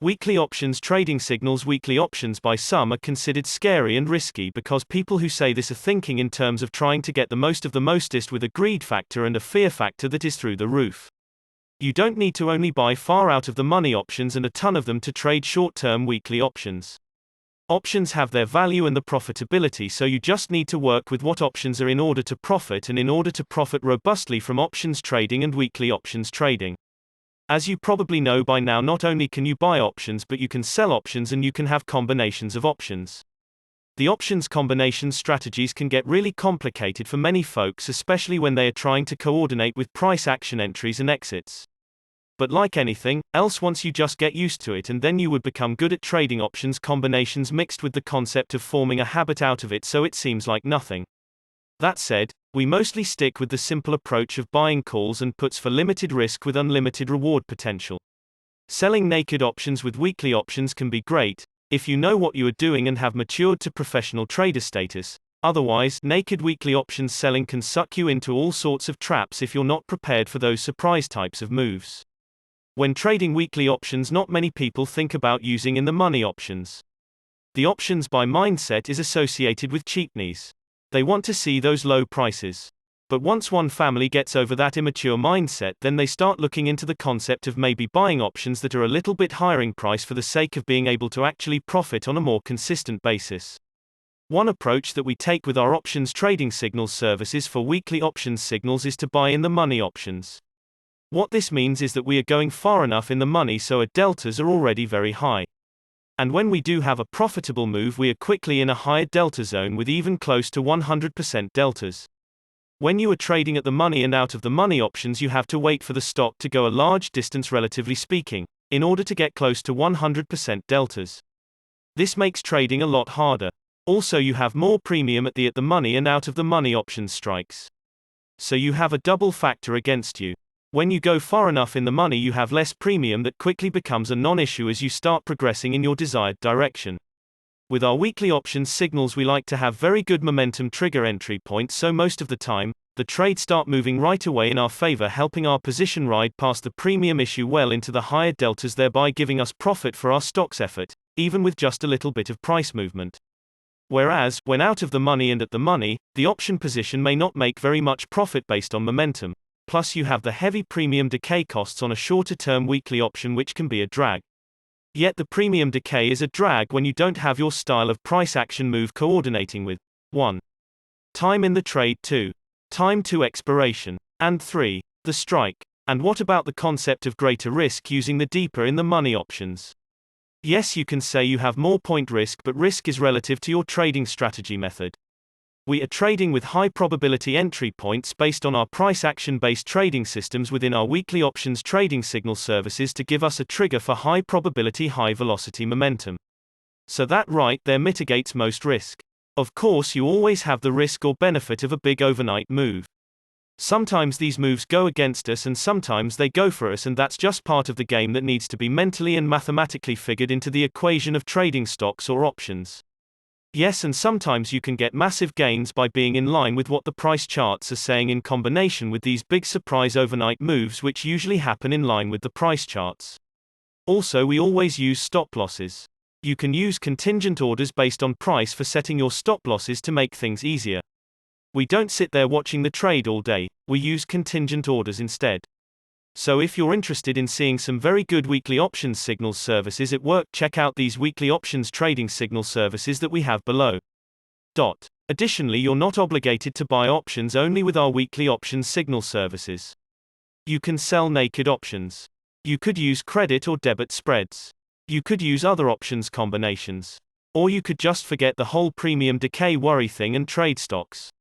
Weekly options trading signals. Weekly options by some are considered scary and risky because people who say this are thinking in terms of trying to get the most of the mostest, with a greed factor and a fear factor that is through the roof. You don't need to only buy far out of the money options and a ton of them to trade short-term weekly options. Options have their value and the profitability, so you just need to work with what options are in order to profit, and in order to profit robustly from options trading and weekly options trading. As you probably know by now, not only can you buy options, but you can sell options and you can have combinations of options. The options combination strategies can get really complicated for many folks, especially when they are trying to coordinate with price action entries and exits. But like anything else, once you just get used to it, and then you would become good at trading options combinations mixed with the concept of forming a habit out of it, so it seems like nothing. That said, we mostly stick with the simple approach of buying calls and puts for limited risk with unlimited reward potential. Selling naked options with weekly options can be great, if you know what you are doing and have matured to professional trader status. Otherwise, naked weekly options selling can suck you into all sorts of traps if you're not prepared for those surprise types of moves. When trading weekly options, not many people think about using in the money options. The options buy mindset is associated with cheapness. They want to see those low prices. But once one family gets over that immature mindset, then they start looking into the concept of maybe buying options that are a little bit higher in price for the sake of being able to actually profit on a more consistent basis. One approach that we take with our options trading signals services for weekly options signals is to buy in the money options. What this means is that we are going far enough in the money so our deltas are already very high. And when we do have a profitable move, we are quickly in a higher delta zone with even close to 100% deltas. When you are trading at the money and out of the money options, you have to wait for the stock to go a large distance, relatively speaking, in order to get close to 100% deltas. This makes trading a lot harder. Also, you have more premium at the money and out of the money options strikes. So you have a double factor against you. When you go far enough in the money, you have less premium that quickly becomes a non-issue as you start progressing in your desired direction. With our weekly options signals, we like to have very good momentum trigger entry points, so most of the time, the trades start moving right away in our favor, helping our position ride past the premium issue well into the higher deltas, thereby giving us profit for our stock's effort, even with just a little bit of price movement. Whereas, when out of the money and at the money, the option position may not make very much profit based on momentum. Plus you have the heavy premium decay costs on a shorter term weekly option, which can be a drag. Yet the premium decay is a drag when you don't have your style of price action move coordinating with 1. Time in the trade, 2. Time to expiration, and 3. The strike. And what about the concept of greater risk using the deeper in the money options? Yes, you can say you have more point risk, but risk is relative to your trading strategy method. We are trading with high probability entry points based on our price action based trading systems within our weekly options trading signal services to give us a trigger for high probability, high velocity momentum. So that right there mitigates most risk. Of course, you always have the risk or benefit of a big overnight move. Sometimes these moves go against us and sometimes they go for us, and that's just part of the game that needs to be mentally and mathematically figured into the equation of trading stocks or options. Yes, and sometimes you can get massive gains by being in line with what the price charts are saying in combination with these big surprise overnight moves, which usually happen in line with the price charts. Also, we always use stop losses. You can use contingent orders based on price for setting your stop losses to make things easier. We don't sit there watching the trade all day, we use contingent orders instead. So if you're interested in seeing some very good weekly options signals services at work, check out these weekly options trading signal services that we have below. Additionally, you're not obligated to buy options only with our weekly options signal services. You can sell naked options. You could use credit or debit spreads. You could use other options combinations. Or you could just forget the whole premium decay worry thing and trade stocks.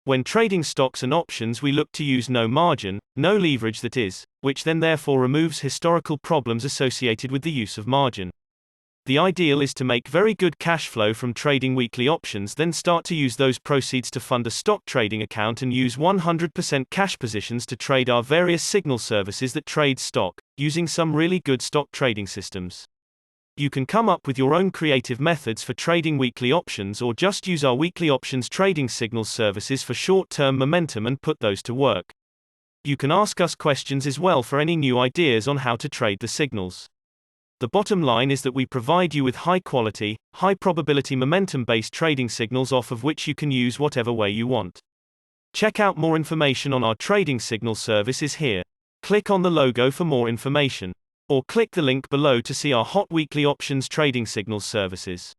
When trading stocks and options, we look to use no margin, no leverage, that is, which then therefore removes historical problems associated with the use of margin. The ideal is to make very good cash flow from trading weekly options, then start to use those proceeds to fund a stock trading account and use 100% cash positions to trade our various signal services that trade stock, using some really good stock trading systems. You can come up with your own creative methods for trading weekly options, or just use our weekly options trading signals services for short-term momentum and put those to work. You can ask us questions as well for any new ideas on how to trade the signals. The bottom line is that we provide you with high quality, high probability momentum based trading signals off of which you can use whatever way you want. Check out more information on our trading signal services here. Click on the logo for more information. Or click the link below to see our hot weekly options trading signals services.